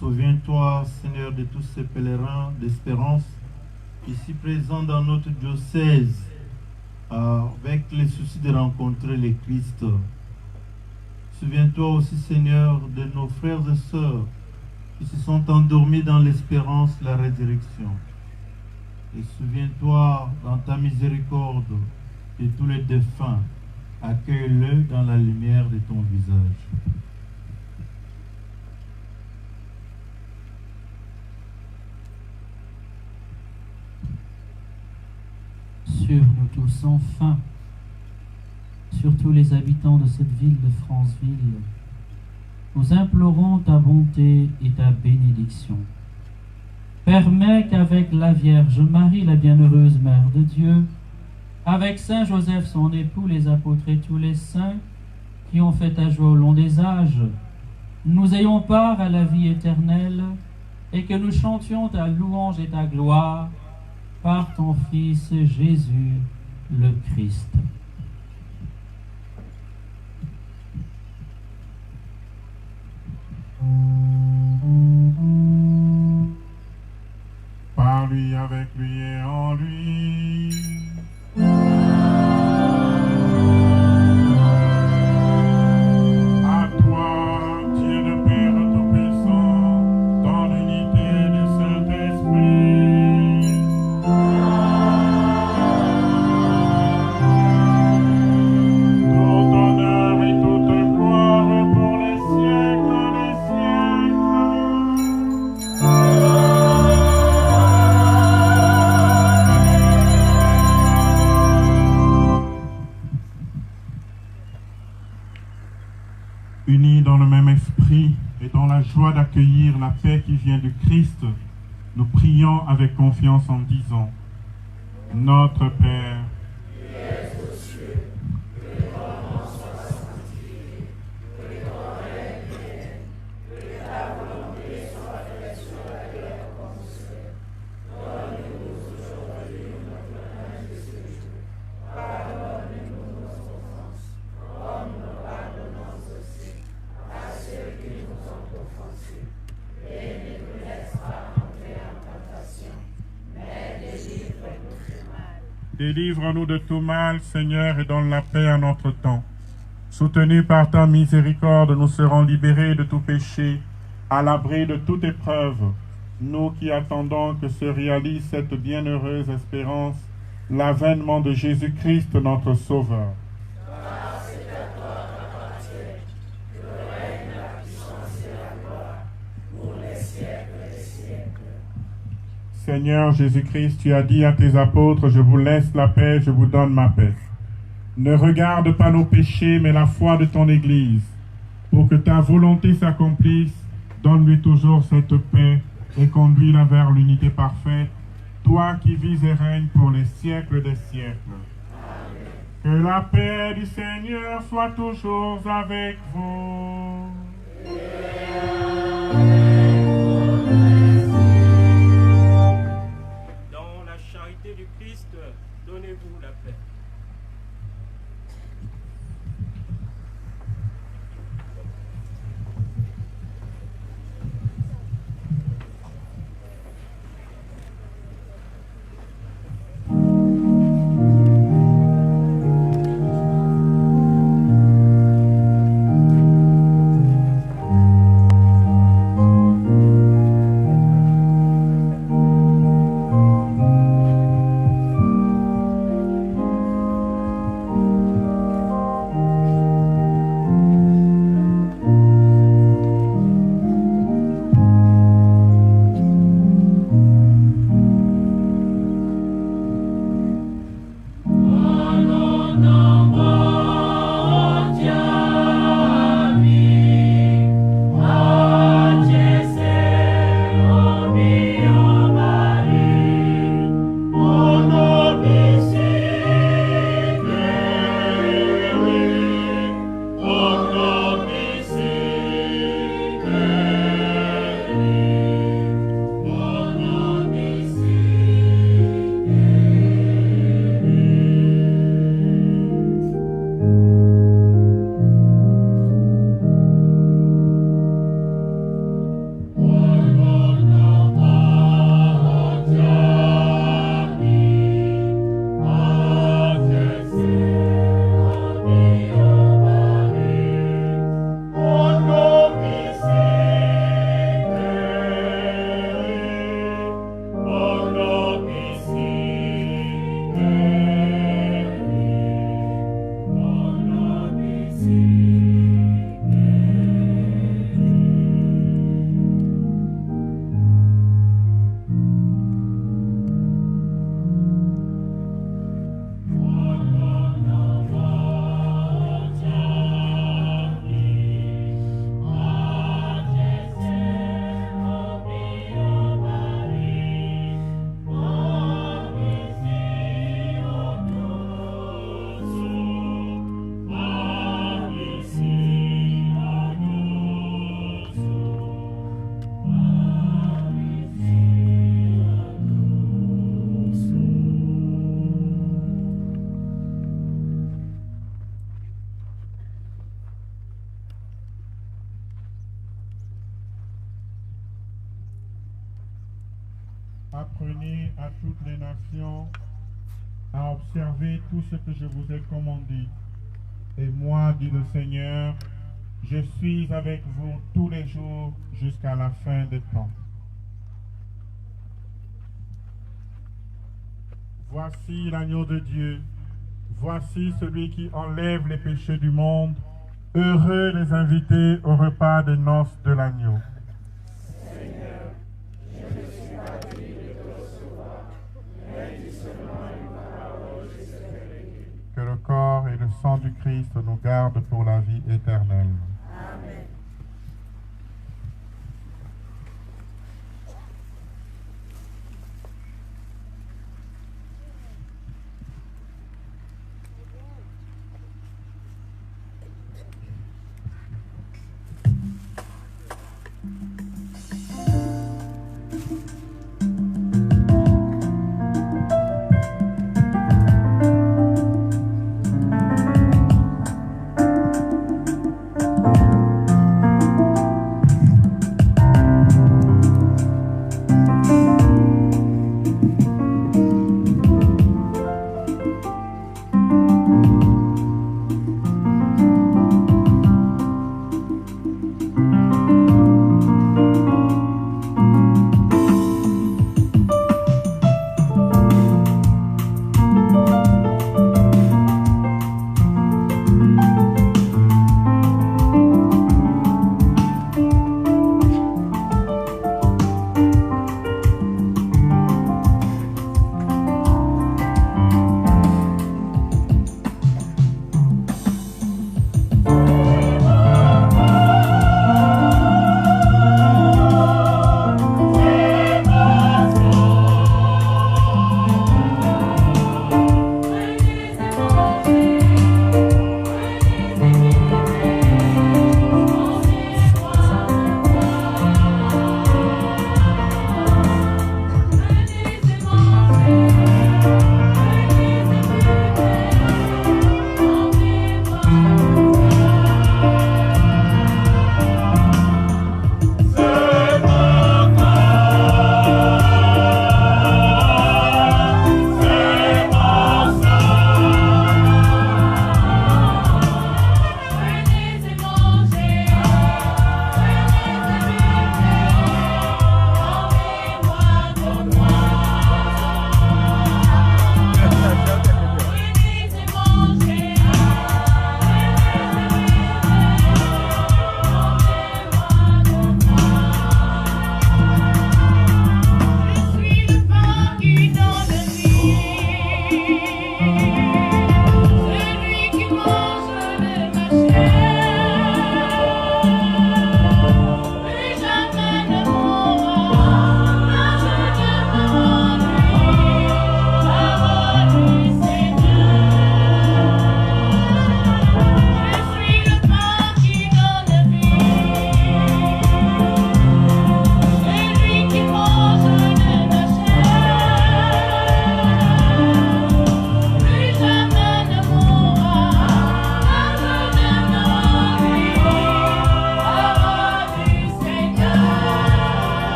Souviens-toi, Seigneur, de tous ces pèlerins d'espérance ici présents dans notre diocèse, avec les soucis de rencontrer le Christ. Souviens-toi aussi, Seigneur, de nos frères et sœurs qui se sont endormis dans l'espérance de la résurrection. Et souviens-toi, dans ta miséricorde, de tous les défunts. Accueille-le dans la lumière de ton visage. Sur nous tous, enfin, sur tous les habitants de cette ville de Franceville, nous implorons ta bonté et ta bénédiction. Permets qu'avec la Vierge Marie, la bienheureuse Mère de Dieu, avec Saint Joseph son époux, les apôtres et tous les saints qui ont fait ta joie au long des âges, nous ayons part à la vie éternelle et que nous chantions ta louange et ta gloire par ton Fils Jésus le Christ. Par lui, avec lui et en lui. À toi, Dieu le Père Tout-Puissant, dans paix qui vient de Christ, nous prions avec confiance en disant: Notre Père, qui es aux cieux, que ton nom soit sanctifié, que ton règne vienne, que ta volonté soit faite sur la terre comme au ciel. Donne-nous aujourd'hui notre pain de ce jour. Pardonne-nous nos offenses, comme nous pardonnons aussi à ceux qui nous ont offensés. Et ne nous laisse pas entrer en tentation, mais délivre-nous du mal. délivre-nous de tout mal, Seigneur, et donne la paix à notre temps. Soutenus par ta miséricorde, nous serons libérés de tout péché, à l'abri de toute épreuve. Nous qui attendons que se réalise cette bienheureuse espérance, l'avènement de Jésus-Christ, notre Sauveur. Car c'est à toi qu'appartient le règne, la puissance et la gloire, pour les siècles des siècles. Seigneur Jésus-Christ, tu as dit à tes apôtres: Je vous laisse la paix, je vous donne ma paix. Ne regarde pas nos péchés, mais la foi de ton Église. Pour que ta volonté s'accomplisse, donne-lui toujours cette paix et conduis-la vers l'unité parfaite, toi qui vis et règnes pour les siècles des siècles. Amen. Que la paix du Seigneur soit toujours avec vous. Dans la charité du Christ, donnez-vous la paix. Apprenez à toutes les nations à observer tout ce que je vous ai commandé. Et moi, dit le Seigneur, je suis avec vous tous les jours jusqu'à la fin des temps. Voici l'agneau de Dieu. Voici celui qui enlève les péchés du monde. Heureux les invités au repas de noces de l'agneau. Seigneur, je ne suis pas digne de te recevoir, mais dis seulement une parole, je serai guéri. Que le corps et le sang du Christ nous gardent pour la vie éternelle. Amen.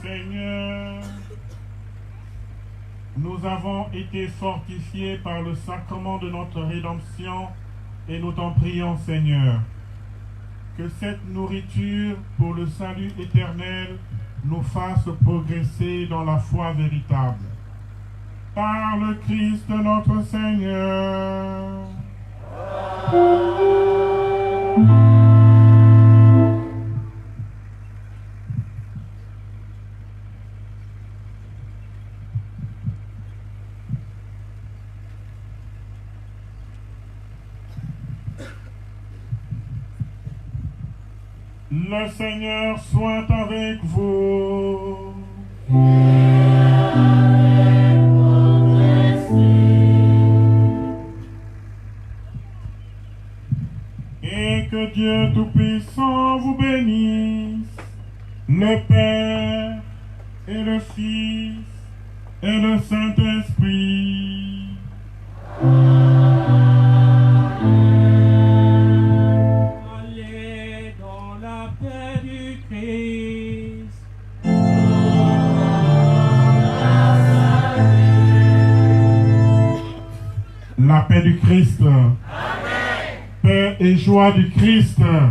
Seigneur, nous avons été fortifiés par le sacrement de notre rédemption et nous t'en prions, Seigneur, que cette nourriture pour le salut éternel nous fasse progresser dans la foi véritable. Par le Christ notre Seigneur. Le Seigneur soit avec vous. Et que Dieu Tout-Puissant vous bénisse, le Père et le Fils et le Saint-Esprit. Allez dans la paix du Christ. La paix du Christ. Paix et joie du Christ. Amen.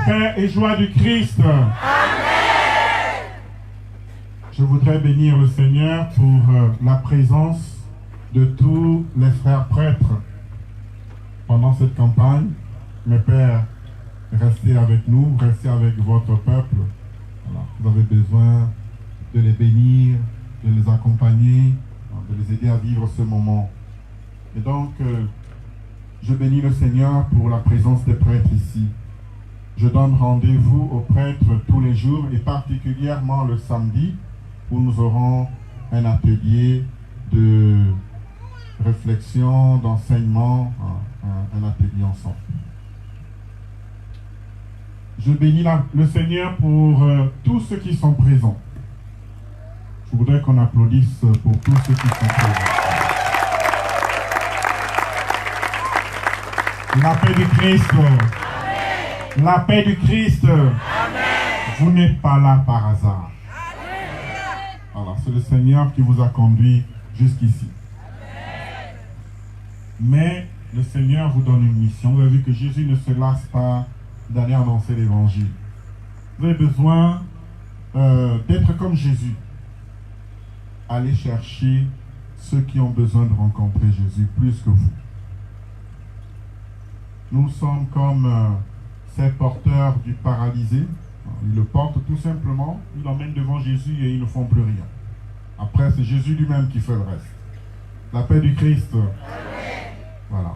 Paix et joie du Christ. Amen. Je voudrais bénir le Seigneur pour la présence de tous les frères prêtres pendant cette campagne. Mes pères, restez avec nous, restez avec votre peuple. Voilà. Vous avez besoin de les bénir, de les accompagner, de les aider à vivre ce moment. Et donc, je bénis le Seigneur pour la présence des prêtres ici. Je donne rendez-vous aux prêtres tous les jours et particulièrement le samedi où nous aurons un atelier de réflexion, d'enseignement, un atelier ensemble. Je bénis le Seigneur pour tous ceux qui sont présents. Je voudrais qu'on applaudisse pour tous ceux qui sont présents. La paix du Christ. Amen. La paix du Christ. Amen. Vous n'êtes pas là par hasard. Voilà, c'est le Seigneur qui vous a conduit jusqu'ici. Mais le Seigneur vous donne une mission. Vous avez vu que Jésus ne se lasse pas d'aller annoncer l'évangile. Vous avez besoin d'être comme Jésus. Allez chercher ceux qui ont besoin de rencontrer Jésus plus que vous. Nous sommes comme ces porteurs du paralysé. Ils le portent tout simplement, ils l'emmènent devant Jésus et ils ne font plus rien. Après, c'est Jésus lui-même qui fait le reste. La paix du Christ. Amen. Voilà.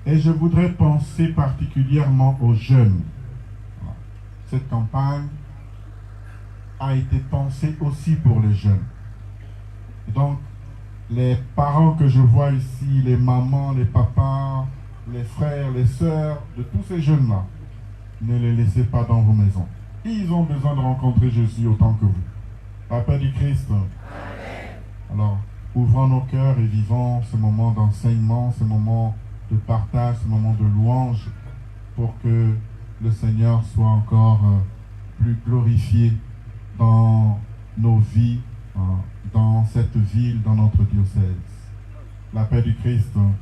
Et je voudrais penser particulièrement aux jeunes. Voilà. Cette campagne a été pensée aussi pour les jeunes. Et donc, les parents que je vois ici, les mamans, les papas, les frères, les sœurs, de tous ces jeunes-là, ne les laissez pas dans vos maisons. Ils ont besoin de rencontrer Jésus autant que vous. La paix du Christ. Amen. Alors, ouvrons nos cœurs et vivons ce moment d'enseignement, ce moment de partage, ce moment de louange, pour que le Seigneur soit encore plus glorifié dans nos vies, dans cette ville, dans notre diocèse. La paix du Christ. Amen.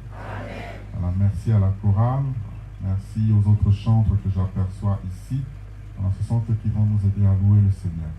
Alors, merci à la chorale, merci aux autres chantres que j'aperçois ici. Alors, ce sont eux qui vont nous aider à louer le Seigneur.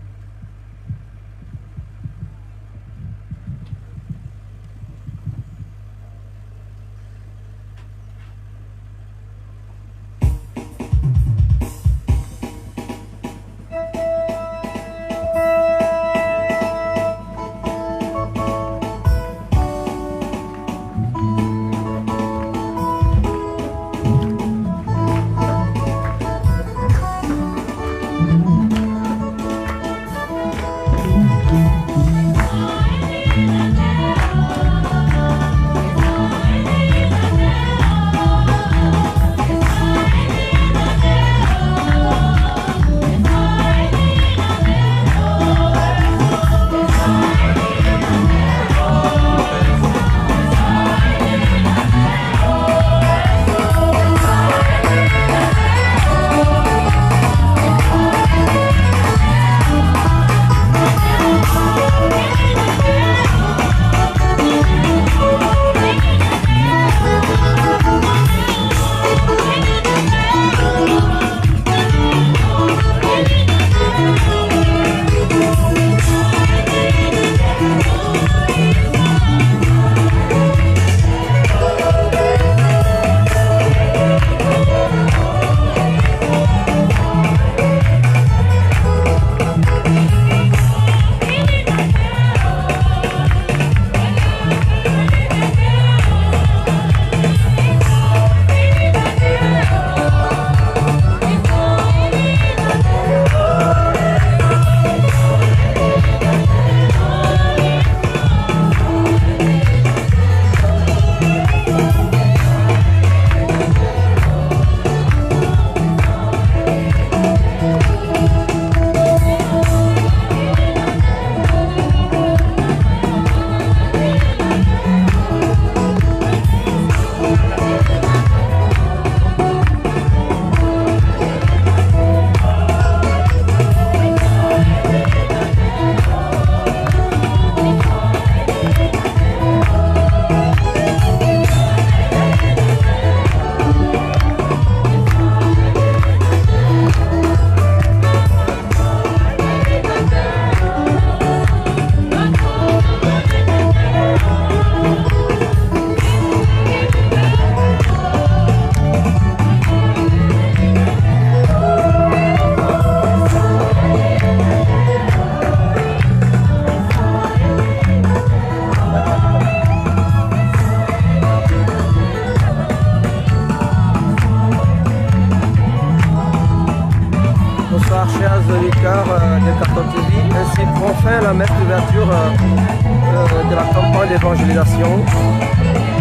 Bonsoir chers auditeurs de Carton TV. Ainsi prend fin la messe d'ouverture de la campagne d'évangélisation.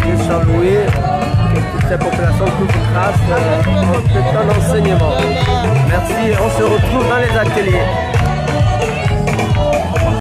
Dieu soit loué et toute cette population toute grâce en tout un enseignement. Merci, on se retrouve dans les ateliers.